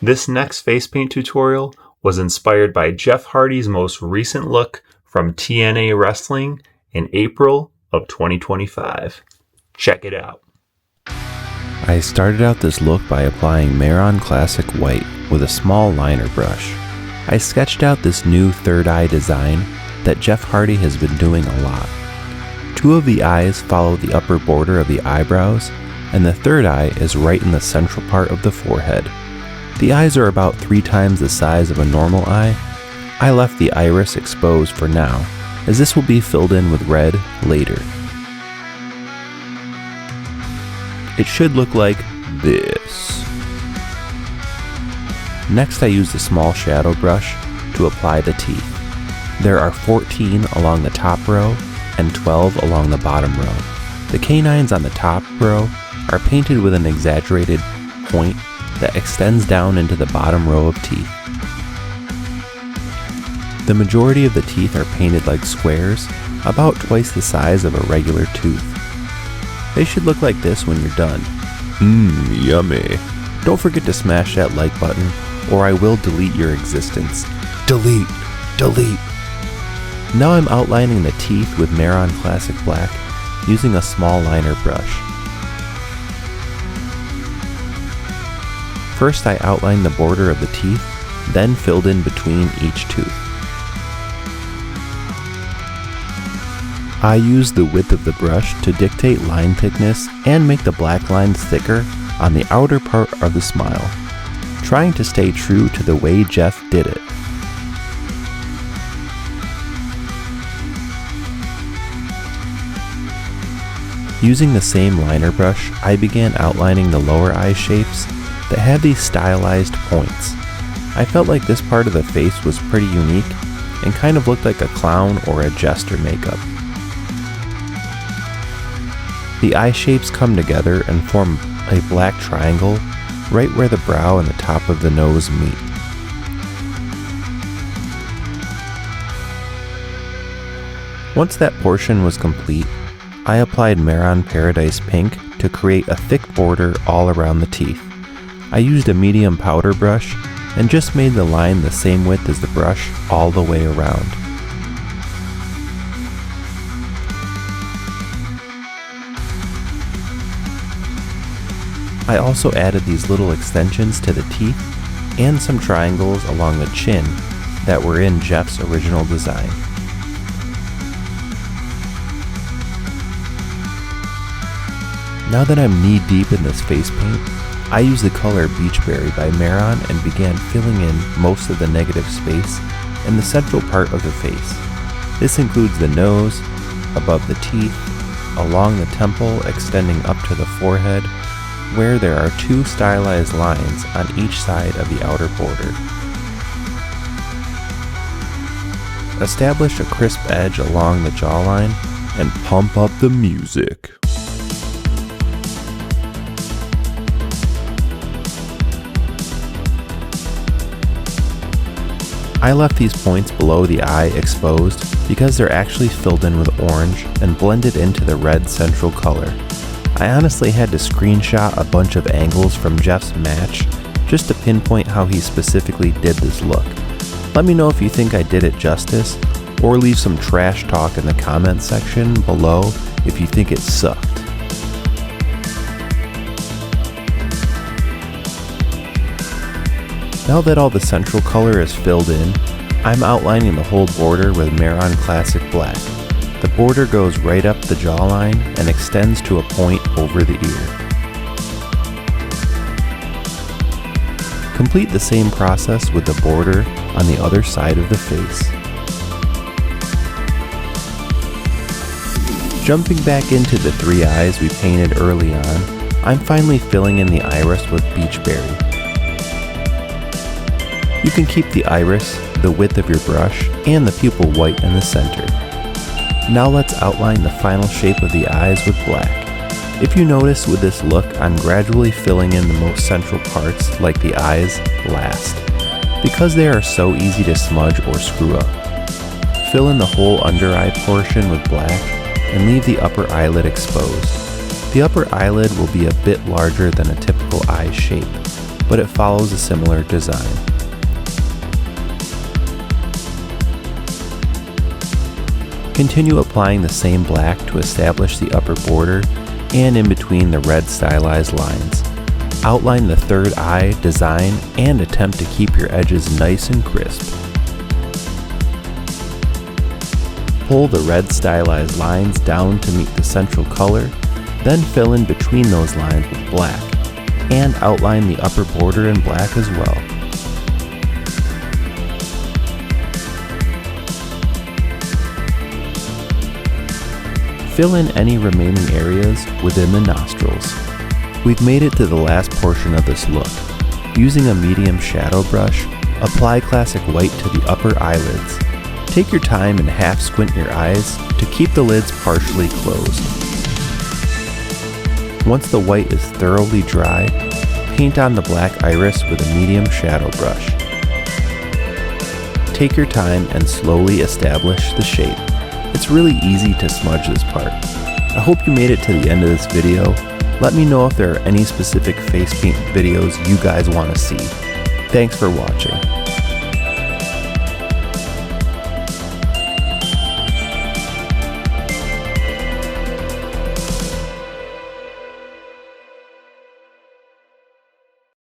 This next face paint tutorial was inspired by Jeff Hardy's most recent look from TNA Wrestling in April of 2025. Check it out. I started out this look by applying Mehron Classic White with a small liner brush. I sketched out this new third eye design that Jeff Hardy has been doing a lot. Two of the eyes follow the upper border of the eyebrows, and the third eye is right in the central part of the forehead. The eyes are about 3 times the size of a normal eye. I left the iris exposed for now, as this will be filled in with red later. It should look like this. Next, I used a small shadow brush to apply the teeth. There are 14 along the top row and 12 along the bottom row. The canines on the top row are painted with an exaggerated point that extends down into the bottom row of teeth. The majority of the teeth are painted like squares, about twice the size of a regular tooth. They should look like this when you're done. Yummy. Don't forget to smash that like button, or I will delete your existence. Delete. Now I'm outlining the teeth with Mehron Classic Black using a small liner brush. First, I outlined the border of the teeth, then filled in between each tooth. I used the width of the brush to dictate line thickness and make the black lines thicker on the outer part of the smile, trying to stay true to the way Jeff did it. Using the same liner brush, I began outlining the lower eye shapes that had these stylized points. I felt like this part of the face was pretty unique and kind of looked like a clown or a jester makeup. The eye shapes come together and form a black triangle right where the brow and the top of the nose meet. Once that portion was complete, I applied Mehron Paradise Pink to create a thick border all around the teeth. I used a medium powder brush and just made the line the same width as the brush all the way around. I also added these little extensions to the teeth and some triangles along the chin that were in Jeff's original design. Now that I'm knee-deep in this face paint, I used the color Beachberry by Mehron and began filling in most of the negative space in the central part of the face. This includes the nose, above the teeth, along the temple extending up to the forehead, where there are 2 stylized lines on each side of the outer border. Establish a crisp edge along the jawline and pump up the music. I left these points below the eye exposed because they're actually filled in with orange and blended into the red central color. I honestly had to screenshot a bunch of angles from Jeff's match just to pinpoint how he specifically did this look. Let me know if you think I did it justice, or leave some trash talk in the comments section below if you think it sucked. Now that all the central color is filled in, I'm outlining the whole border with Mehron Classic Black. The border goes right up the jawline and extends to a point over the ear. Complete the same process with the border on the other side of the face. Jumping back into the 3 eyes we painted early on, I'm finally filling in the iris with Beachberry. You can keep the iris, the width of your brush, and the pupil white in the center. Now let's outline the final shape of the eyes with black. If you notice with this look, I'm gradually filling in the most central parts, like the eyes, last, because they are so easy to smudge or screw up. Fill in the whole under eye portion with black and leave the upper eyelid exposed. The upper eyelid will be a bit larger than a typical eye shape. but it follows a similar design. Continue applying the same black to establish the upper border and in between the red stylized lines. Outline the third eye design and attempt to keep your edges nice and crisp. Pull the red stylized lines down to meet the central color, then fill in between those lines with black, and outline the upper border in black as well. Fill in any remaining areas within the nostrils. We've made it to the last portion of this look. Using a medium shadow brush, apply classic white to the upper eyelids. Take your time and half squint your eyes to keep the lids partially closed. Once the white is thoroughly dry, paint on the black iris with a medium shadow brush. Take your time and slowly establish the shape. It's really easy to smudge this part. I hope you made it to the end of this video. Let me know if there are any specific face paint videos you guys want to see. Thanks for watching.